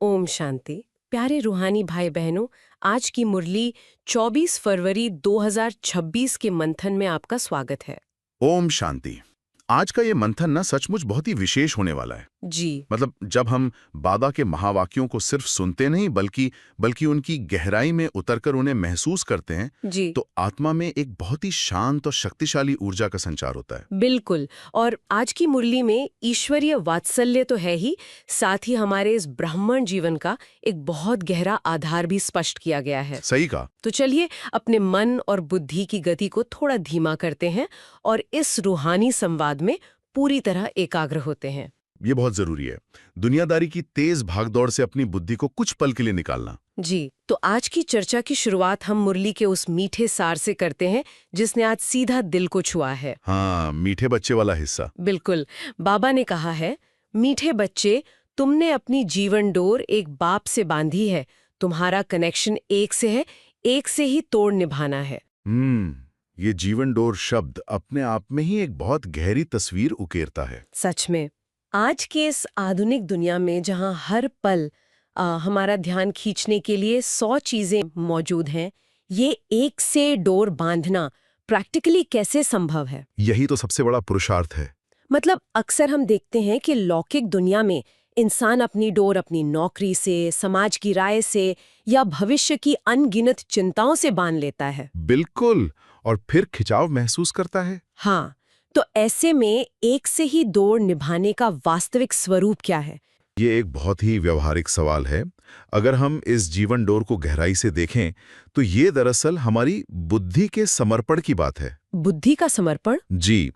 ओम शांति। प्यारे रूहानी भाई बहनों, आज की मुरली 24 फरवरी 2026 के मंथन में आपका स्वागत है। ओम शांति। आज का ये मंथन ना सचमुच बहुत ही विशेष होने वाला है। जी। मतलब जब हम बाबा के महावाक्यों को सिर्फ सुनते नहीं बल्कि उनकी गहराई में उतरकर उन्हें महसूस करते हैं, जी तो आत्मा में एक बहुत ही शांत और शक्तिशाली ऊर्जा का संचार होता है। बिल्कुल। और आज की मुरली में ईश्वरीय वात्सल्य तो है ही, साथ ही हमारे इस ब्राह्मण जीवन का एक बहुत गहरा आधार भी स्पष्ट किया गया है। सही कहा। तो चलिए अपने मन और बुद्धि की गति को थोड़ा धीमा करते हैं और इस रूहानी संवाद में पूरी तरह एकाग्र होते हैं। ये बहुत जरूरी है, दुनियादारी की तेज भागदौड़ से अपनी बुद्धि को कुछ पल के लिए निकालना। जी, तो आज की चर्चा की शुरुआत हम मुरली के उस मीठे सार से करते हैं जिसने आज सीधा दिल को छुआ है। हाँ, मीठे बच्चे वाला हिस्सा। बिल्कुल। बाबा ने कहा है, मीठे बच्चे, तुमने अपनी जीवन डोर एक बाप से बांधी है, तुम्हारा कनेक्शन एक से है, एक से ही तोड़ निभाना है। ये जीवन डोर शब्द अपने आप में ही एक बहुत गहरी तस्वीर उकेरता है। सच में। आज के इस आधुनिक दुनिया में जहां हर पल हमारा ध्यान खींचने के लिए 100 चीजें मौजूद हैं, ये एक से डोर बांधना प्रैक्टिकली कैसे संभव है? यही तो सबसे बड़ा पुरुषार्थ है। मतलब अक्सर हम देखते हैं कि लौकिक दुनिया में इंसान अपनी डोर अपनी नौकरी से, समाज की राय से या भविष्य की अनगिनत चिंताओं से बांध लेता है। बिल्कुल, और फिर खिंचाव महसूस करता है। हाँ, तो ऐसे में एक से ही डोर निभाने का वास्तविक स्वरूप क्या है? ये एक बहुत ही व्यवहारिक सवाल है। अगर हम इस जीवन डोर को गहराई से देखें, तो ये दरअसल हमारी बुद्धि के समर्पण की बात है। बुद्धि का समर्पण? जी,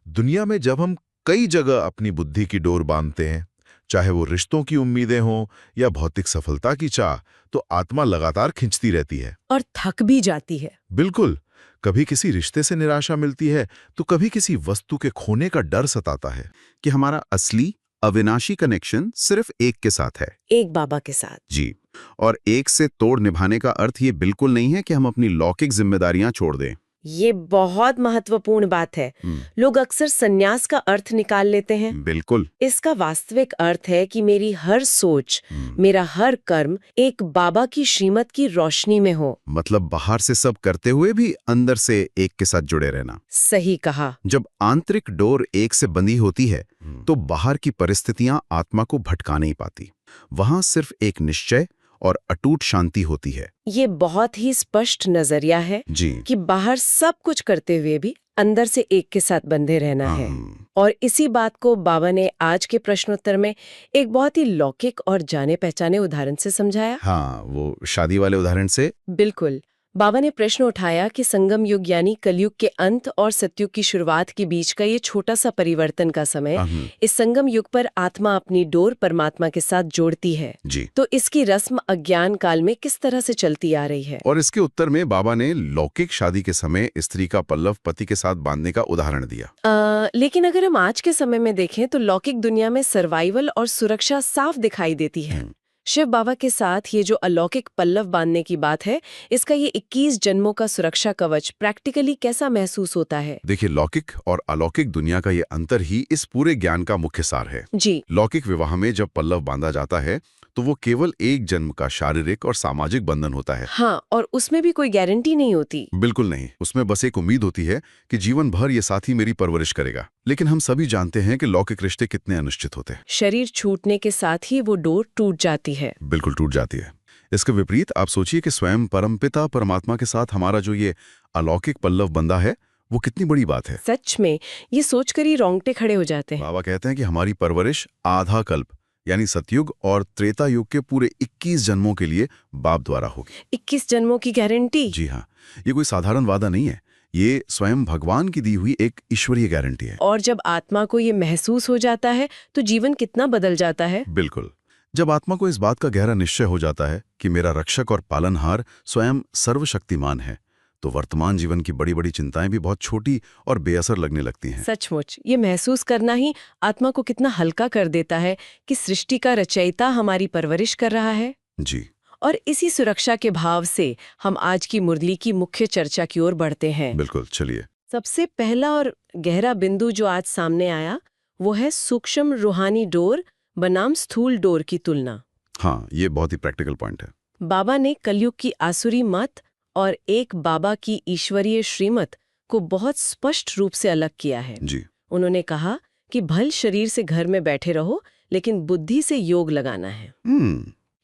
दुनिया में जब हम कई जगह अपनी बुद्धि की डोर बांधते हैं, चाहे वो रिश्तों की उम्मीदें हों या भौतिक सफलता की चाह, तो आत्मा लगातार खिंचती रहती है और थक भी जाती है। बिल्कुल। कभी किसी रिश्ते से निराशा मिलती है, तो कभी किसी वस्तु के खोने का डर सताता है कि हमारा असली अविनाशी कनेक्शन सिर्फ एक के साथ है, एक बाबा के साथ। जी। और एक से तोड़ निभाने का अर्थ ये बिल्कुल नहीं है कि हम अपनी लौकिक जिम्मेदारियां छोड़ दें। ये बहुत महत्वपूर्ण बात है। लोग अक्सर संन्यास का अर्थ निकाल लेते हैं। बिल्कुल। इसका वास्तविक अर्थ है कि मेरी हर सोच, मेरा हर कर्म एक बाबा की श्रीमत की रोशनी में हो। मतलब बाहर से सब करते हुए भी अंदर से एक के साथ जुड़े रहना। सही कहा। जब आंतरिक डोर एक से बंधी होती है, तो बाहर की परिस्थितियां आत्मा को भटका नहीं पाती। वहां सिर्फ एक निश्चय और अटूट शांति होती है। ये बहुत ही स्पष्ट नजरिया है जी। कि बाहर सब कुछ करते हुए भी अंदर से एक के साथ बंधे रहना है। और इसी बात को बाबा ने आज के प्रश्नोत्तर में एक बहुत ही लौकिक और जाने पहचाने उदाहरण से समझाया। हाँ, वो शादी वाले उदाहरण से। बिल्कुल। बाबा ने प्रश्न उठाया कि संगम युग यानी कलयुग के अंत और सतयुग की शुरुआत के बीच का ये छोटा सा परिवर्तन का समय, इस संगम युग पर आत्मा अपनी डोर परमात्मा के साथ जोड़ती है। जी। तो इसकी रस्म अज्ञान काल में किस तरह से चलती आ रही है? और इसके उत्तर में बाबा ने लौकिक शादी के समय स्त्री का पल्लव पति के साथ बांधने का उदाहरण दिया। लेकिन अगर हम आज के समय में देखें तो लौकिक दुनिया में सर्वाइवल और सुरक्षा साफ दिखाई देती है। शिव बाबा के साथ ये जो अलौकिक पल्लव बांधने की बात है, इसका ये 21 जन्मों का सुरक्षा कवच प्रैक्टिकली कैसा महसूस होता है? देखिए, लौकिक और अलौकिक दुनिया का ये अंतर ही इस पूरे ज्ञान का मुख्य सार है। जी। लौकिक विवाह में जब पल्लव बांधा जाता है, तो वो केवल एक जन्म का शारीरिक और सामाजिक बंधन होता है। हाँ, और उसमें भी कोई गारंटी नहीं होती। बिल्कुल नहीं। उसमें बस एक उम्मीद होती है कि जीवन भर ये साथी मेरी परवरिश करेगा। लेकिन हम सभी जानते हैं कि लौकिक रिश्ते कितने अनिश्चित होते हैं। शरीर छूटने के साथ ही वो डोर टूट जाती है। बिल्कुल टूट जाती है। इसके विपरीत आप सोचिए कि स्वयं परमपिता परमात्मा के साथ हमारा जो ये अलौकिक पल्लव बंधा है, वो कितनी बड़ी बात है। सच में, ये सोचकर ही रोंगटे खड़े हो जाते हैं। बाबा कहते हैं कि हमारी परवरिश आधा कल्प यानी सतयुग और त्रेता युग के पूरे 21 जन्मों के लिए बाप द्वारा होगी। 21 जन्मों की गारंटी? जी हाँ, ये कोई साधारण वादा नहीं है। ये स्वयं भगवान की दी हुई एक ईश्वरीय गारंटी है। और जब आत्मा को ये महसूस हो जाता है तो जीवन कितना बदल जाता है। बिल्कुल। जब आत्मा को इस बात का गहरा निश्चय हो जाता है कि मेरा रक्षक और पालनहार स्वयं सर्वशक्तिमान है, तो वर्तमान जीवन की बड़ी बड़ी चिंताएं भी बहुत छोटी और बेअसर लगने लगती हैं। सचमुच, ये महसूस करना ही आत्मा को कितना हल्का कर देता है कि सृष्टि का रचयिता हमारी परवरिश कर रहा है। जी। और इसी सुरक्षा के भाव से हम आज की मुरली की मुख्य चर्चा की ओर बढ़ते हैं। बिल्कुल, चलिए। सबसे पहला और गहरा बिंदु जो आज सामने आया, वो है सूक्ष्म रूहानी डोर बनाम स्थूल डोर की तुलना। हाँ, ये बहुत ही प्रैक्टिकल पॉइंट है। बाबा ने कलयुग की आसुरी मत और एक बाबा की ईश्वरीय श्रीमत को बहुत स्पष्ट रूप से अलग किया है। जी। उन्होंने कहा कि भल शरीर से घर में बैठे रहो, लेकिन बुद्धि से योग लगाना है।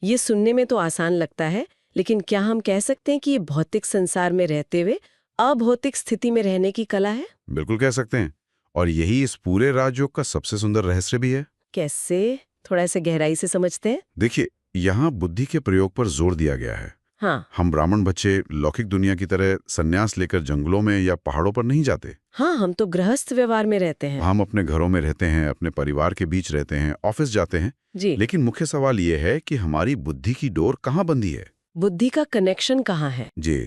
ये सुनने में तो आसान लगता है, लेकिन क्या हम कह सकते हैं कि ये भौतिक संसार में रहते हुए अभौतिक स्थिति में रहने की कला है? बिल्कुल कह सकते हैं। और यही इस पूरे राजयोग का सबसे सुंदर रहस्य भी है। कैसे? थोड़ा ऐसे गहराई से समझते हैं। देखिए, यहाँ बुद्धि के प्रयोग पर जोर दिया गया है। हाँ हम ब्राह्मण बच्चे लौकिक दुनिया की तरह संन्यास लेकर जंगलों में या पहाड़ों पर नहीं जाते। हाँ, हम तो गृहस्थ व्यवहार में रहते हैं। हम अपने घरों में रहते हैं, अपने परिवार के बीच रहते हैं, ऑफिस जाते हैं। जी। लेकिन मुख्य सवाल ये है कि हमारी बुद्धि की डोर कहाँ बंधी है? बुद्धि का कनेक्शन कहाँ है? जी,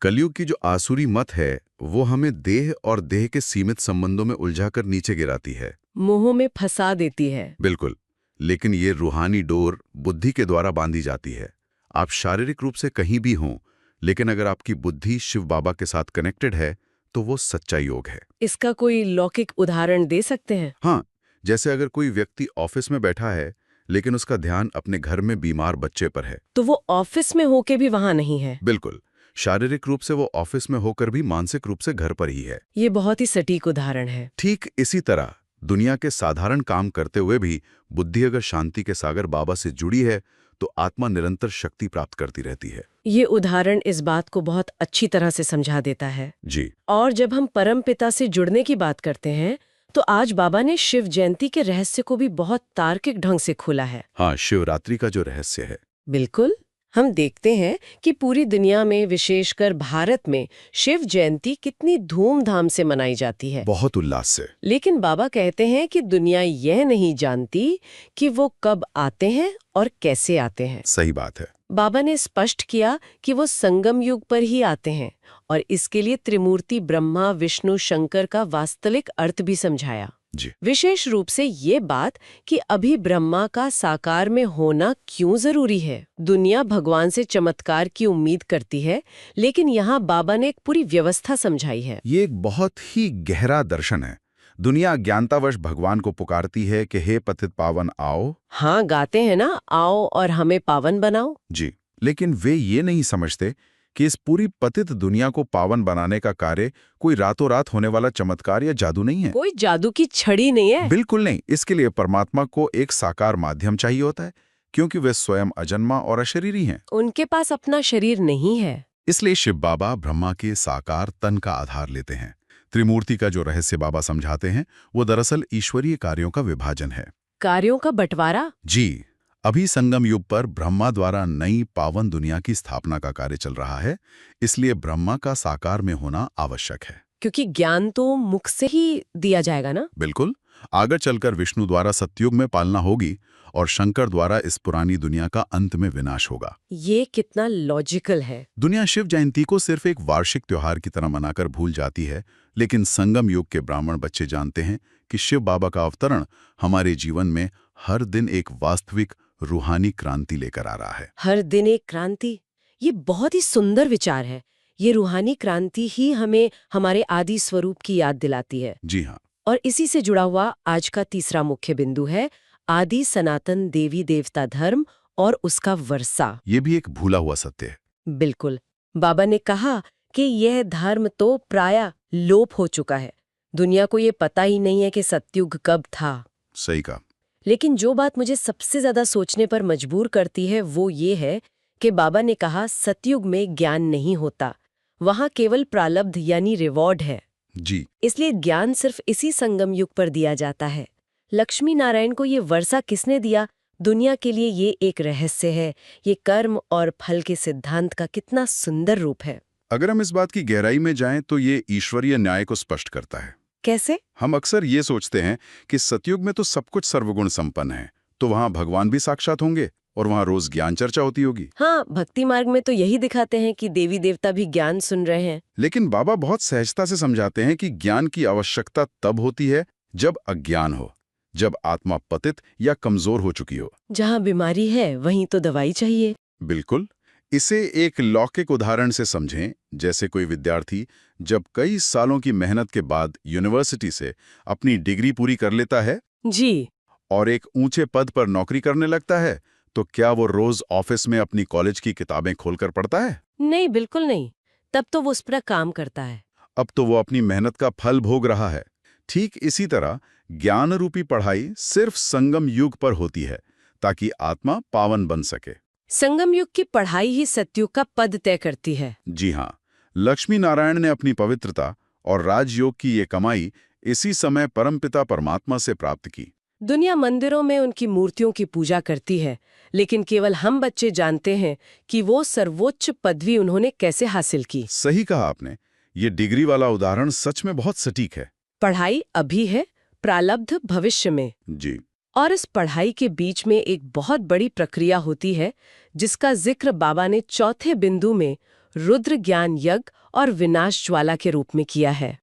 कलयुग की जो आसुरी मत है वो हमें देह और देह के सीमित संबंधों में उलझाकर नीचे गिराती है, मोह में फंसा देती है। बिल्कुल। लेकिन ये रूहानी डोर बुद्धि के द्वारा बांधी जाती है। आप शारीरिक रूप से कहीं भी हों, लेकिन अगर आपकी बुद्धि शिव बाबा के साथ कनेक्टेड है तो वो सच्चा योग है। इसका कोई लौकिक उदाहरण दे सकते हैं? हाँ, जैसे अगर कोई व्यक्ति ऑफिस में बैठा है लेकिन उसका ध्यान अपने घर में बीमार बच्चे पर है, तो वो ऑफिस में होके भी वहां नहीं है। बिल्कुल। शारीरिक रूप से वो ऑफिस में होकर भी मानसिक रूप से घर पर ही है। ये बहुत ही सटीक उदाहरण है। ठीक इसी तरह दुनिया के साधारण काम करते हुए भी बुद्धि अगर शांति के सागर बाबा से जुड़ी है तो आत्मा निरंतर शक्ति प्राप्त करती रहती है। ये उदाहरण इस बात को बहुत अच्छी तरह से समझा देता है। जी। और जब हम परम पिता से जुड़ने की बात करते हैं, तो आज बाबा ने शिव जयंती के रहस्य को भी बहुत तार्किक ढंग से खोला है। हाँ, शिवरात्रि का जो रहस्य है। बिल्कुल। हम देखते हैं कि पूरी दुनिया में, विशेषकर भारत में, शिव जयंती कितनी धूमधाम से मनाई जाती है। बहुत उल्लास से। लेकिन बाबा कहते हैं कि दुनिया यह नहीं जानती कि वो कब आते हैं और कैसे आते हैं। सही बात है। बाबा ने स्पष्ट किया कि वो संगम युग पर ही आते हैं और इसके लिए त्रिमूर्ति ब्रह्मा, विष्णु, शंकर का वास्तविक अर्थ भी समझाया। जी। विशेष रूप से ये बात कि अभी ब्रह्मा का साकार में होना क्यों जरूरी है। दुनिया भगवान से चमत्कार की उम्मीद करती है, लेकिन यहाँ बाबा ने एक पूरी व्यवस्था समझाई है। ये एक बहुत ही गहरा दर्शन है। दुनिया अज्ञानतावश भगवान को पुकारती है कि हे पतित पावन आओ। हाँ, गाते हैं ना, आओ और हमें पावन बनाओ। जी। लेकिन वे ये नहीं समझते कि इस पूरी पतित दुनिया को पावन बनाने का कार्य कोई रातों रात होने वाला चमत्कार या जादू नहीं है। कोई जादू की छड़ी नहीं है। बिल्कुल नहीं। इसके लिए परमात्मा को एक साकार माध्यम चाहिए होता है, क्योंकि वे स्वयं अजन्मा और अशरीरी हैं। उनके पास अपना शरीर नहीं है। इसलिए शिव बाबा ब्रह्मा के साकार तन का आधार लेते हैं। त्रिमूर्ति का जो रहस्य बाबा समझाते हैं वो दरअसल ईश्वरीय कार्यों का विभाजन है। कार्यों का बंटवारा? जी। अभी संगम युग पर ब्रह्मा द्वारा नई पावन दुनिया की स्थापना का कार्य चल रहा है, इसलिए ब्रह्मा का साकार में होना आवश्यक है। क्योंकि ज्ञान तो मुख से ही दिया जाएगा ना। बिल्कुल। आगे चलकर विष्णु द्वारा सतयुग में पालना होगी और शंकर द्वारा इस पुरानी दुनिया का अंत में विनाश होगा। ये कितना लॉजिकल है। दुनिया शिव जयंती को सिर्फ एक वार्षिक त्योहार की तरह मनाकर भूल जाती है, लेकिन संगम युग के ब्राह्मण बच्चे जानते हैं कि शिव बाबा का अवतरण हमारे जीवन में हर दिन एक वास्तविक रूहानी क्रांति लेकर आ रहा है। हर दिन एक क्रांति, ये बहुत ही सुंदर विचार है। ये रूहानी क्रांति ही हमें हमारे आदि स्वरूप की याद दिलाती है। जी हाँ। और इसी से जुड़ा हुआ आज का तीसरा मुख्य बिंदु है आदि सनातन देवी देवता धर्म और उसका वर्षा। ये भी एक भूला हुआ सत्य है। बिल्कुल। बाबा ने कहा कि यह धर्म तो प्रायः लोप हो चुका है। दुनिया को ये पता ही नहीं है कि सतयुग कब था। सही कहा। लेकिन जो बात मुझे सबसे ज्यादा सोचने पर मजबूर करती है वो ये है कि बाबा ने कहा सतयुग में ज्ञान नहीं होता, वहां केवल प्रारब्ध यानी रिवॉर्ड है। जी। इसलिए ज्ञान सिर्फ इसी संगम युग पर दिया जाता है। लक्ष्मी नारायण को ये वर्षा किसने दिया, दुनिया के लिए ये एक रहस्य है। ये कर्म और फल के सिद्धांत का कितना सुंदर रूप है। अगर हम इस बात की गहराई में जाएं तो ये ईश्वरीय न्याय को स्पष्ट करता है। कैसे? हम अक्सर ये सोचते हैं कि सतयुग में तो सब कुछ सर्वगुण संपन्न है, तो वहां भगवान भी साक्षात होंगे और वहां रोज ज्ञान चर्चा होती होगी। हाँ, भक्ति मार्ग में तो यही दिखाते हैं कि देवी देवता भी ज्ञान सुन रहे हैं। लेकिन बाबा बहुत सहजता से समझाते हैं कि ज्ञान की आवश्यकता तब होती है जब अज्ञान हो, जब आत्मा पतित या कमजोर हो चुकी हो। जहाँ बीमारी है वहीं तो दवाई चाहिए। बिल्कुल। इसे एक लौकिक उदाहरण से समझें। जैसे कोई विद्यार्थी जब कई सालों की मेहनत के बाद यूनिवर्सिटी से अपनी डिग्री पूरी कर लेता है जी। और एक ऊंचे पद पर नौकरी करने लगता है, तो क्या वो रोज ऑफिस में अपनी कॉलेज की किताबें खोलकर पढ़ता है? नहीं, बिल्कुल नहीं। तब तो वो उस पर काम करता है। अब तो वो अपनी मेहनत का फल भोग रहा है। ठीक इसी तरह ज्ञान रूपी पढ़ाई सिर्फ संगम युग पर होती है, ताकि आत्मा पावन बन सके। संगम युग की पढ़ाई ही सतयुग का पद तय करती है। जी हाँ, लक्ष्मी नारायण ने अपनी पवित्रता और राजयोग की ये कमाई इसी समय परमपिता परमात्मा से प्राप्त की। दुनिया मंदिरों में उनकी मूर्तियों की पूजा करती है, लेकिन केवल हम बच्चे जानते हैं कि वो सर्वोच्च पदवी उन्होंने कैसे हासिल की। सही कहा आपने। ये डिग्री वाला उदाहरण सच में बहुत सटीक है। पढ़ाई अभी है, प्रारब्ध भविष्य में। जी। और इस पढ़ाई के बीच में एक बहुत बड़ी प्रक्रिया होती है, जिसका जिक्र बाबा ने चौथे बिंदु में रुद्र ज्ञान यज्ञ और विनाश ज्वाला के रूप में किया है।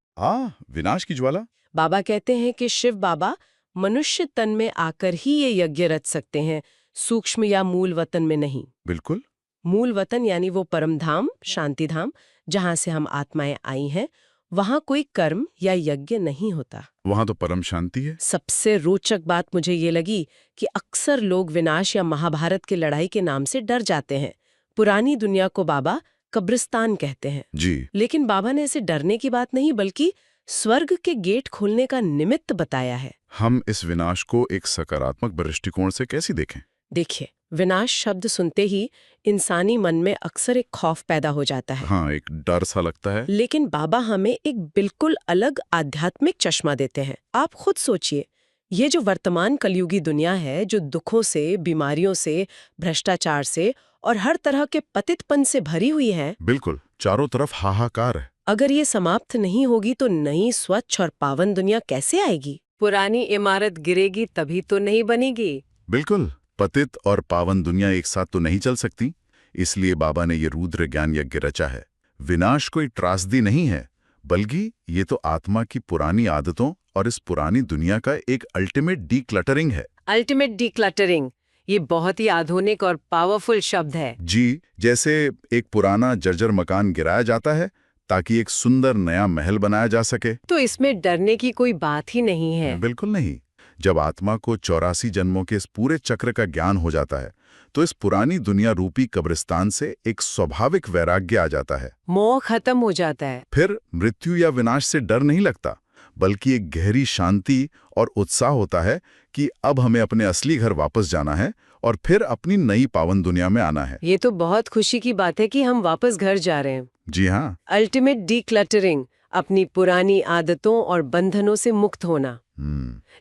विनाश की ज्वाला? बाबा कहते हैं कि शिव बाबा मनुष्य तन में आकर ही ये यज्ञ रच सकते हैं, सूक्ष्म या मूल वतन में नहीं। बिल्कुल। मूल वतन यानी वो परमधाम, शांतिधाम, जहां से हम आत्माएं आई हैं, वहां कोई कर्म या यज्ञ नहीं होता। वहां तो परम शांति है। सबसे रोचक बात मुझे ये लगी कि अक्सर लोग विनाश या महाभारत की लड़ाई के नाम से डर जाते हैं। पुरानी दुनिया को बाबा कब्रिस्तान कहते हैं। जी। लेकिन बाबा ने इसे डरने की बात नहीं, बल्कि स्वर्ग के गेट खोलने का निमित्त बताया है। हम इस विनाश को एक सकारात्मक दृष्टिकोण से कैसे देखें? देखिए, विनाश शब्द सुनते ही इंसानी मन में अक्सर एक खौफ पैदा हो जाता है। हाँ, एक डर सा लगता है। लेकिन बाबा हमें एक बिल्कुल अलग आध्यात्मिक चश्मा देते हैं। आप खुद सोचिए, ये जो वर्तमान कलयुगी दुनिया है, जो दुखों से, बीमारियों से, भ्रष्टाचार से और हर तरह के पतितपन से भरी हुई है। बिल्कुल, चारों तरफ हाहाकार है। अगर ये समाप्त नहीं होगी तो नई स्वच्छ और पावन दुनिया कैसे आएगी? पुरानी इमारत गिरेगी तभी तो नहीं बनेगी। बिल्कुल, पतित और पावन दुनिया एक साथ तो नहीं चल सकती। इसलिए बाबा ने ये रुद्र ज्ञान यज्ञ रचा है। विनाश कोई त्रासदी नहीं है, बल्कि ये तो आत्मा की पुरानी आदतों और इस पुरानी दुनिया का एक अल्टीमेट डीक्लटरिंग है। अल्टीमेट डीक्लटरिंग, ये बहुत ही आधुनिक और पावरफुल शब्द है। जी, जैसे एक पुराना जर्जर मकान गिराया जाता है ताकि एक सुंदर नया महल बनाया जा सके। तो इसमें डरने की कोई बात ही नहीं है। बिल्कुल नहीं। जब आत्मा को 84 जन्मों के इस पूरे चक्र का ज्ञान हो जाता है, तो इस पुरानी दुनिया रूपी कब्रिस्तान से एक स्वाभाविक वैराग्य आ जाता है। मोह खत्म हो जाता है। फिर मृत्यु या विनाश से डर नहीं लगता, बल्कि एक गहरी शांति और उत्साह होता है कि अब हमें अपने असली घर वापस जाना है और फिर अपनी नई पावन दुनिया में आना है। ये तो बहुत खुशी की बात है कि हम वापस घर जा रहे हैं। जी हाँ। अल्टीमेट डीक्लटरिंग, अपनी पुरानी आदतों और बंधनों से मुक्त होना।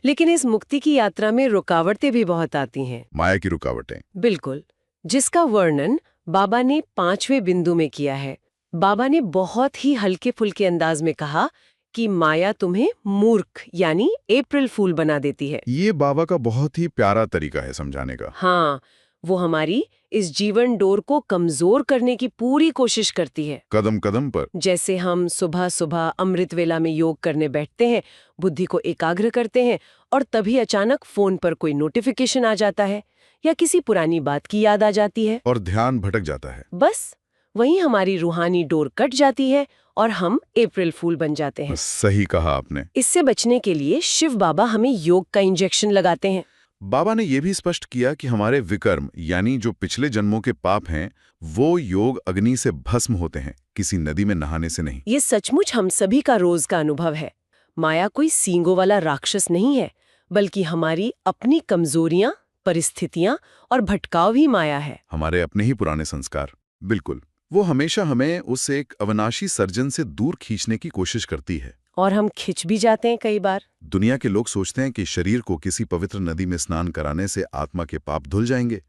लेकिन इस मुक्ति की यात्रा में रुकावटें भी बहुत आती हैं। माया की रुकावटें। बिल्कुल, जिसका वर्णन बाबा ने 5वें बिंदु में किया है। बाबा ने बहुत ही हल्के फुल्के अंदाज में कहा कि माया तुम्हें मूर्ख यानी अप्रैल फूल बना देती है। ये बाबा का बहुत ही प्यारा तरीका है समझाने का। हाँ, वो हमारी इस जीवन डोर को कमजोर करने की पूरी कोशिश करती है, कदम कदम पर। जैसे हम सुबह सुबह अमृत वेला में योग करने बैठते हैं, बुद्धि को एकाग्र करते हैं और तभी अचानक फोन पर कोई नोटिफिकेशन आ जाता है या किसी पुरानी बात की याद आ जाती है और ध्यान भटक जाता है। बस वहीं हमारी रूहानी डोर कट जाती है और हम अप्रैल फूल बन जाते हैं। सही कहा आपने। इससे बचने के लिए शिव बाबा हमें योग का इंजेक्शन लगाते हैं। बाबा ने यह भी स्पष्ट किया कि हमारे विकर्म यानी जो पिछले जन्मों के पाप हैं, वो योग अग्नि से भस्म होते हैं, किसी नदी में नहाने से नहीं। ये सचमुच हम सभी का रोज का अनुभव है। माया कोई सींगों वाला राक्षस नहीं है, बल्कि हमारी अपनी कमजोरियां, परिस्थितियां और भटकाव ही माया है। हमारे अपने ही पुराने संस्कार। बिल्कुल, वो हमेशा हमें उस एक अविनाशी सर्जन से दूर खींचने की कोशिश करती है। और हम खिंच भी जाते हैं कई बार। दुनिया के लोग सोचते हैं कि शरीर को किसी पवित्र नदी में स्नान कराने से आत्मा के पाप धुल जाएंगे।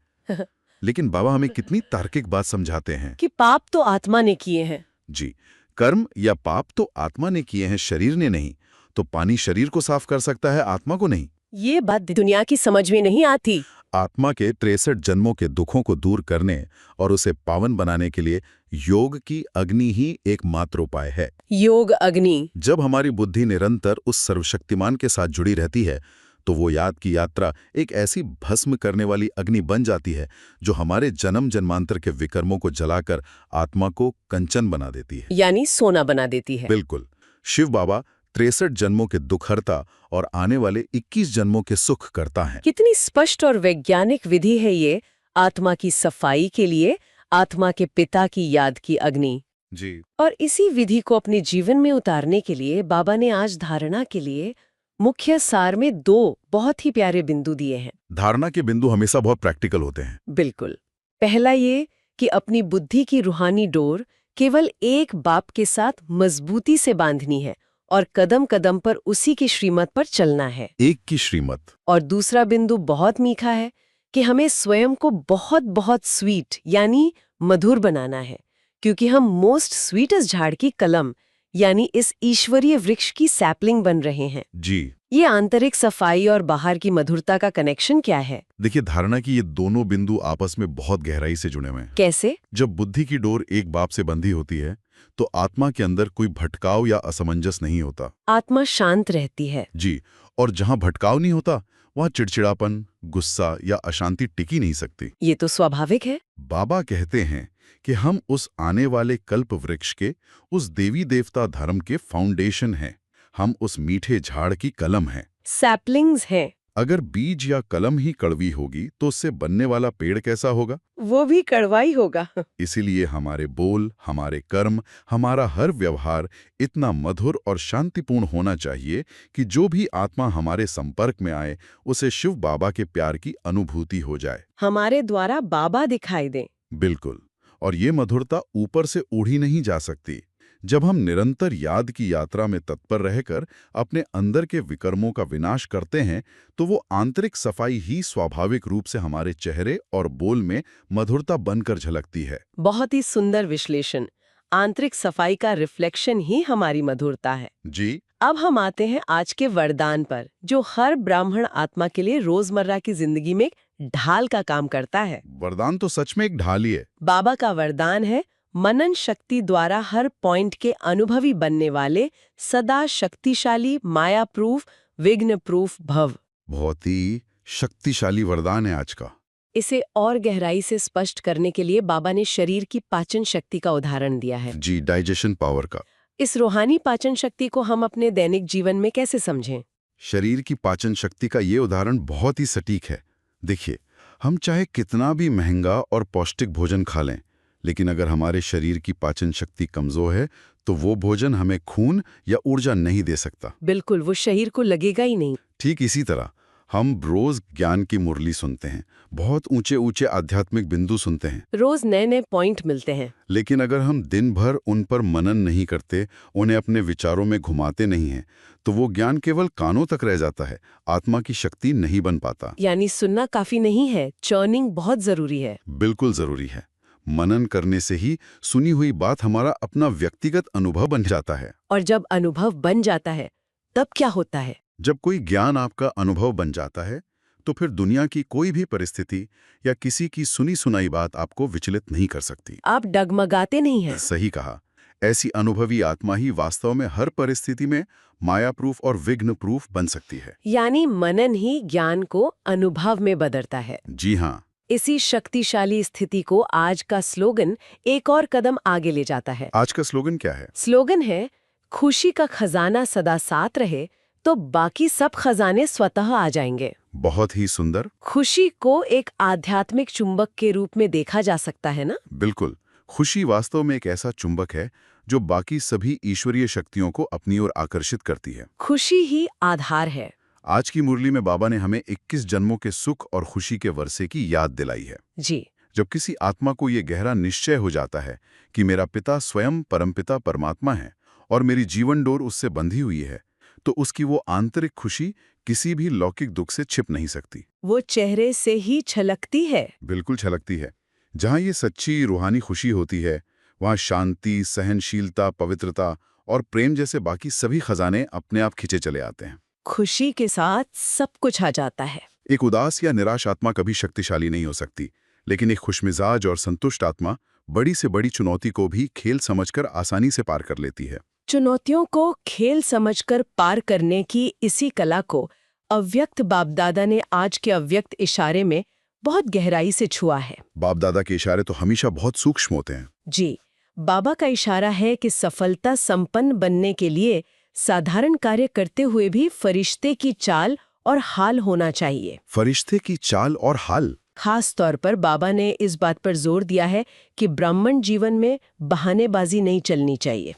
लेकिन बाबा हमें कितनी तार्किक बात समझाते हैं कि पाप तो आत्मा ने किए हैं। जी, कर्म या पाप तो आत्मा ने किए हैं, शरीर ने नहीं। तो पानी शरीर को साफ कर सकता है, आत्मा को नहीं। ये बात दुनिया की समझ में नहीं आती। आत्मा के 63 जन्मों के दुखों को दूर करने और उसे पावन बनाने के लिए योग की अग्नि ही एकमात्र उपाय है। योग अग्नि। जब हमारी बुद्धि निरंतर उस सर्वशक्तिमान के साथ जुड़ी रहती है, तो वो याद की यात्रा एक ऐसी भस्म करने वाली अग्नि बन जाती है जो हमारे जन्म जन्मांतर के विकर्मों को जलाकर आत्मा को कंचन बना देती है, यानी सोना बना देती है। बिल्कुल। शिव बाबा 63 जन्मों के दुख हरता और आने वाले 21 जन्मों के सुख करता है। कितनी स्पष्ट और वैज्ञानिक विधि है ये। आत्मा की सफाई के लिए आत्मा के पिता की याद की अग्नि। जी। और इसी विधि को अपने जीवन में उतारने के लिए बाबा ने आज धारणा के लिए मुख्य सार में 2 बहुत ही प्यारे बिंदु दिए हैं। धारणा के बिंदु हमेशा बहुत प्रैक्टिकल होते हैं। बिल्कुल। पहला ये कि अपनी बुद्धि की रूहानी डोर केवल एक बाप के साथ मजबूती से बांधनी है और कदम कदम पर उसी की श्रीमत पर चलना है। एक की श्रीमत। और दूसरा बिंदु बहुत मीठा है कि हमें स्वयं को बहुत बहुत स्वीट यानी मधुर बनाना है, क्योंकि हम मोस्ट स्वीटेस्ट झाड़ की कलम यानी इस ईश्वरीय वृक्ष की सैपलिंग बन रहे हैं। जी। ये आंतरिक सफाई और बाहर की मधुरता का कनेक्शन क्या है? देखिए, धारणा की ये दोनों बिंदु आपस में बहुत गहराई से जुड़े हुए हैं। कैसे? जब बुद्धि की डोर एक बाप से बंधी होती है तो आत्मा के अंदर कोई भटकाव या असमंजस नहीं होता। आत्मा शांत रहती है। जी। और जहां भटकाव नहीं होता वहां चिड़चिड़ापन, गुस्सा या अशांति टिकी नहीं सकती। ये तो स्वाभाविक है। बाबा कहते हैं कि हम उस आने वाले कल्प वृक्ष के, उस देवी देवता धर्म के फाउंडेशन हैं। हम उस मीठे झाड़ की कलम हैं। सैपलिंग्स हैं। अगर बीज या कलम ही कड़वी होगी तो उससे बनने वाला पेड़ कैसा होगा? वो भी कड़वा ही होगा। इसीलिए हमारे बोल, हमारे कर्म, हमारा हर व्यवहार इतना मधुर और शांतिपूर्ण होना चाहिए कि जो भी आत्मा हमारे संपर्क में आए उसे शिव बाबा के प्यार की अनुभूति हो जाए। हमारे द्वारा बाबा दिखाई दें। बिल्कुल। और ये मधुरता ऊपर से ओढ़ी नहीं जा सकती। जब हम निरंतर याद की यात्रा में तत्पर रहकर अपने अंदर के विकर्मों का विनाश करते हैं तो वो आंतरिक सफाई ही स्वाभाविक रूप से हमारे चेहरे और बोल में मधुरता बनकर झलकती है। बहुत ही सुंदर विश्लेषण। आंतरिक सफाई का रिफ्लेक्शन ही हमारी मधुरता है। जी। अब हम आते हैं आज के वरदान पर, जो हर ब्राह्मण आत्मा के लिए रोजमर्रा की जिंदगी में एक ढाल का काम करता है। वरदान तो सच में एक ढाल ही है। बाबा का वरदान है, मनन शक्ति द्वारा हर पॉइंट के अनुभवी बनने वाले सदा शक्तिशाली, माया प्रूफ, विघ्न प्रूफ भव। बहुत ही शक्तिशाली वरदान है आज का। इसे और गहराई से स्पष्ट करने के लिए बाबा ने शरीर की पाचन शक्ति का उदाहरण दिया है। जी, डाइजेशन पावर का। इस रूहानी पाचन शक्ति को हम अपने दैनिक जीवन में कैसे समझें? शरीर की पाचन शक्ति का ये उदाहरण बहुत ही सटीक है। देखिए, हम चाहे कितना भी महंगा और पौष्टिक भोजन खा लें, लेकिन अगर हमारे शरीर की पाचन शक्ति कमजोर है तो वो भोजन हमें खून या ऊर्जा नहीं दे सकता। बिल्कुल, वो शरीर को लगेगा ही नहीं। ठीक इसी तरह हम रोज ज्ञान की मुरली सुनते हैं, बहुत ऊंचे ऊंचे आध्यात्मिक बिंदु सुनते हैं, रोज नए नए पॉइंट मिलते हैं, लेकिन अगर हम दिन भर उन पर मनन नहीं करते, उन्हें अपने विचारों में घुमाते नहीं हैं, तो वो ज्ञान केवल कानों तक रह जाता है, आत्मा की शक्ति नहीं बन पाता। यानी सुनना काफी नहीं है, चर्निंग बहुत जरूरी है। बिल्कुल जरूरी है। मनन करने से ही सुनी हुई बात हमारा अपना व्यक्तिगत अनुभव बन जाता है। और जब अनुभव बन जाता है तब क्या होता है? जब कोई ज्ञान आपका अनुभव बन जाता है तो फिर दुनिया की कोई भी परिस्थिति या किसी की सुनी सुनाई बात आपको विचलित नहीं कर सकती। आप डगमगाते नहीं हैं। सही कहा। ऐसी अनुभवी आत्मा ही वास्तव में हर परिस्थिति में माया प्रूफ और विघ्न प्रूफ बन सकती है। यानी मनन ही ज्ञान को अनुभव में बदलता है। जी हाँ। इसी शक्तिशाली स्थिति को आज का स्लोगन एक और कदम आगे ले जाता है। आज का स्लोगन क्या है? स्लोगन है, खुशी का खजाना सदा साथ रहे तो बाकी सब खजाने स्वतः आ जाएंगे। बहुत ही सुंदर। खुशी को एक आध्यात्मिक चुंबक के रूप में देखा जा सकता है ना? बिल्कुल। खुशी वास्तव में एक ऐसा चुंबक है जो बाकी सभी ईश्वरीय शक्तियों को अपनी ओर आकर्षित करती है। खुशी ही आधार है। आज की मुरली में बाबा ने हमें 21 जन्मों के सुख और खुशी के वर्षे की याद दिलाई है। जी। जब किसी आत्मा को ये गहरा निश्चय हो जाता है कि मेरा पिता स्वयं परमपिता परमात्मा है और मेरी जीवन डोर उससे बंधी हुई है, तो उसकी वो आंतरिक खुशी किसी भी लौकिक दुख से छिप नहीं सकती। वो चेहरे से ही छलकती है। बिल्कुल छलकती है। जहाँ ये सच्ची रूहानी खुशी होती है, वहाँ शांति, सहनशीलता, पवित्रता और प्रेम जैसे बाकी सभी खजाने अपने आप खिंचे चले आते हैं। खुशी के साथ सब कुछ आ जाता है। एक उदास या निराश आत्मा कभी शक्तिशाली नहीं हो सकती, लेकिन एक खुशमिजाज और संतुष्ट आत्मा बड़ी से बड़ी चुनौती को भी खेल समझकर आसानी से पार कर लेती है। चुनौतियों को खेल समझकर पार करने की इसी कला को अव्यक्त बापदादा ने आज के अव्यक्त इशारे में बहुत गहराई से छुआ है। बाप-दादा के इशारे तो हमेशा बहुत सूक्ष्म होते हैं। जी, बाबा का इशारा है कि सफलता संपन्न बनने के लिए साधारण कार्य करते हुए भी फरिश्ते की चाल और हाल होना चाहिए। फरिश्ते की चाल और हाल? खास तौर पर बाबा ने इस बात पर जोर दिया है कि ब्राह्मण जीवन में बहानेबाजी नहीं चलनी चाहिए।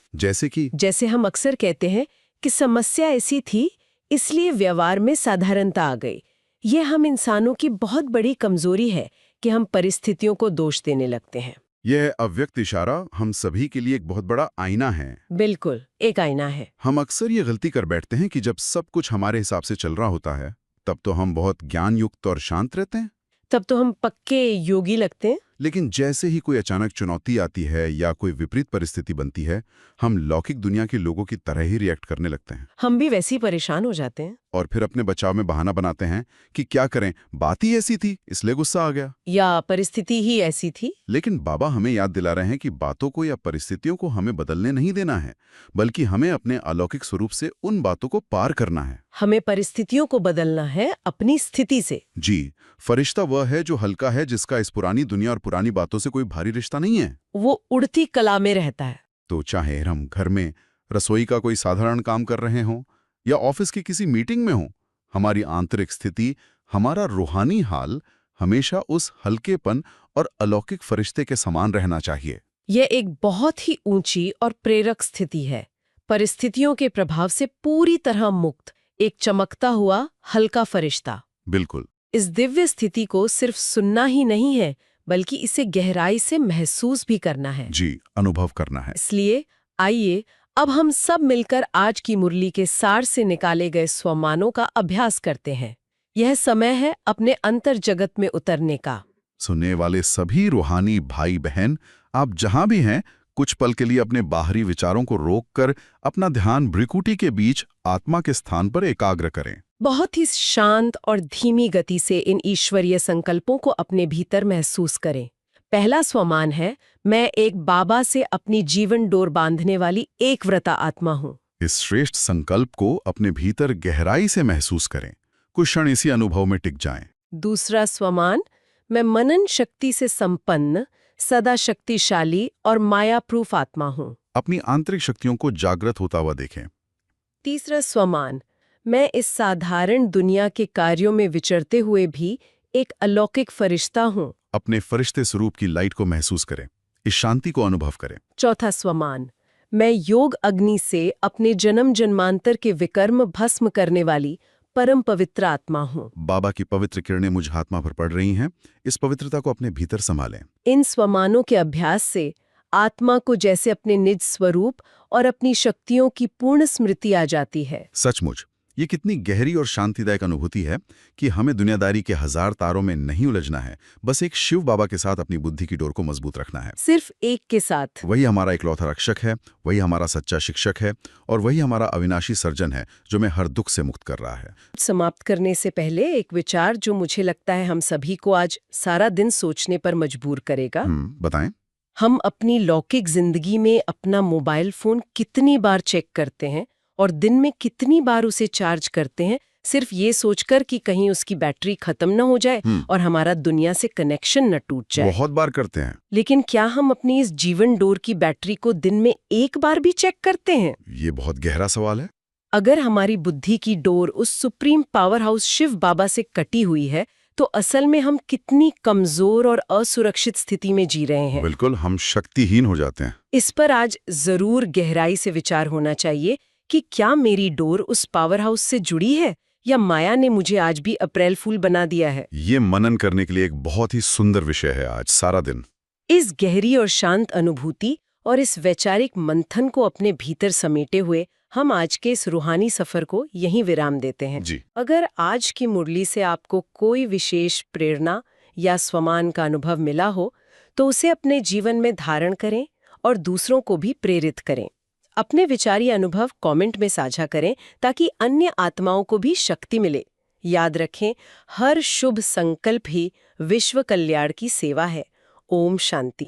जैसे हम अक्सर कहते हैं कि समस्या ऐसी थी इसलिए व्यवहार में साधारणता आ गई। ये हम इंसानों की बहुत बड़ी कमजोरी है कि हम परिस्थितियों को दोष देने लगते हैं। यह अव्यक्त इशारा हम सभी के लिए एक बहुत बड़ा आईना है। बिल्कुल, एक आईना है। हम अक्सर ये गलती कर बैठते हैं कि जब सब कुछ हमारे हिसाब से चल रहा होता है तब तो हम बहुत ज्ञानयुक्त और शांत रहते हैं, तब तो हम पक्के योगी लगते हैं। लेकिन जैसे ही कोई अचानक चुनौती आती है या कोई विपरीत परिस्थिति बनती है, हम लौकिक दुनिया के लोगों की तरह ही रिएक्ट करने लगते हैं। हम भी वैसे ही परेशान हो जाते हैं और फिर अपने बचाव में बहाना बनाते हैं कि क्या करें, बात ही ऐसी थी इसलिए गुस्सा आ गया, या परिस्थिति ही ऐसी थी। लेकिन बाबा हमें याद दिला रहे हैं कि बातों को या परिस्थितियों को हमें बदलने नहीं देना है, बल्कि हमें अपने अलौकिक स्वरूप से उन बातों को पार करना है। हमें परिस्थितियों को बदलना है अपनी स्थिति से। जी, फरिश्ता वह है जो हल्का है, जिसका इस पुरानी दुनिया और पुरानी बातों से कोई भारी रिश्ता नहीं है। वो उड़ती कला में रहता है। तो चाहे हम घर में रसोई का कोई साधारण काम कर रहे हों या ऑफिस की किसी मीटिंग में हों, हमारी आंतरिक स्थिति, हमारा रूहानी हाल हमेशा उस हल्केपन और अलौकिक फरिश्ते के समान रहना चाहिए। यह एक बहुत ही ऊंची और प्रेरक स्थिति है। परिस्थितियों के प्रभाव से पूरी तरह मुक्त, एक चमकता हुआ हल्का फरिश्ता। बिल्कुल। इस दिव्य स्थिति को सिर्फ सुनना ही नहीं है, बल्कि इसे गहराई से महसूस भी करना है। जी, अनुभव करना है। इसलिए आइए अब हम सब मिलकर आज की मुरली के सार से निकाले गए स्वमानों का अभ्यास करते हैं। यह समय है अपने अंतर जगत में उतरने का। सुनने वाले सभी रूहानी भाई बहन, आप जहां भी हैं, कुछ पल के लिए अपने बाहरी विचारों को रोककर अपना ध्यान भ्रिकुटी के बीच आत्मा के स्थान पर एकाग्र करें। बहुत ही शांत और धीमी गति से इन ईश्वरीय संकल्पों को अपने भीतर महसूस करें। पहला स्वमान है, मैं एक बाबा से अपनी जीवन डोर बांधने वाली एक व्रता आत्मा हूँ। इस श्रेष्ठ संकल्प को अपने भीतर गहराई से महसूस करें। कुछ क्षण इसी अनुभव में टिक जाएं। दूसरा स्वमान, मैं मनन शक्ति से संपन्न, सदा शक्तिशाली और माया प्रूफ आत्मा हूँ। अपनी आंतरिक शक्तियों को जागृत होता हुआ देखें। तीसरा स्वमान, मैं इस साधारण दुनिया के कार्यों में विचरते हुए भी एक अलौकिक फरिश्ता हूँ। अपने फरिश्ते स्वरूप की लाइट को महसूस करें, इस शांति को अनुभव करें। चौथा स्वमान, मैं योग अग्नि से अपने जन्म जन्मांतर के विकर्म भस्म करने वाली परम पवित्र आत्मा हूँ। बाबा की पवित्र किरणें मुझ आत्मा पर पड़ रही हैं, इस पवित्रता को अपने भीतर संभालें। इन स्वमानों के अभ्यास से आत्मा को जैसे अपने निज स्वरूप और अपनी शक्तियों की पूर्ण स्मृति आ जाती है। सचमुच ये कितनी गहरी और शांतिदायक अनुभूति है कि हमें दुनियादारी के हजार तारों में नहीं उलझना है, बस एक शिव बाबा के साथ अपनी बुद्धि की डोर को मजबूत रखना है। सिर्फ एक के साथ। वही हमारा इकलौता रक्षक है, वही हमारा सच्चा शिक्षक है और वही हमारा अविनाशी सर्जन है जो हमें हर दुख से मुक्त कर रहा है। समाप्त करने से पहले एक विचार जो मुझे लगता है हम सभी को आज सारा दिन सोचने पर मजबूर करेगा। बताएं। हम अपनी लौकिक जिंदगी में अपना मोबाइल फोन कितनी बार चेक करते हैं और दिन में कितनी बार उसे चार्ज करते हैं, सिर्फ ये सोचकर कि कहीं उसकी बैटरी खत्म न हो जाए और हमारा दुनिया से कनेक्शन न टूट जाए। बहुत बार करते हैं। लेकिन क्या हम अपनी इस जीवन डोर की बैटरी को दिन में एक बार भी चेक करते हैं? ये बहुत गहरा सवाल है। अगर हमारी बुद्धि की डोर उस सुप्रीम पावर हाउस शिव बाबा से कटी हुई है, तो असल में हम कितनी कमजोर और असुरक्षित स्थिति में जी रहे हैं। बिल्कुल, हम शक्तिहीन हो जाते हैं। इस पर आज जरूर गहराई से विचार होना चाहिए कि क्या मेरी डोर उस पावर हाउस से जुड़ी है या माया ने मुझे आज भी अप्रैल फूल बना दिया है। ये मनन करने के लिए एक बहुत ही सुंदर विषय है आज सारा दिन। इस गहरी और शांत अनुभूति और इस वैचारिक मंथन को अपने भीतर समेटे हुए हम आज के इस रूहानी सफर को यहीं विराम देते हैं। जी। अगर आज की मुरली से आपको कोई विशेष प्रेरणा या स्वमान का अनुभव मिला हो, तो उसे अपने जीवन में धारण करें और दूसरों को भी प्रेरित करें। अपने विचारी अनुभव कमेंट में साझा करें ताकि अन्य आत्माओं को भी शक्ति मिले। याद रखें, हर शुभ संकल्प ही विश्व कल्याण की सेवा है। ओम शांति।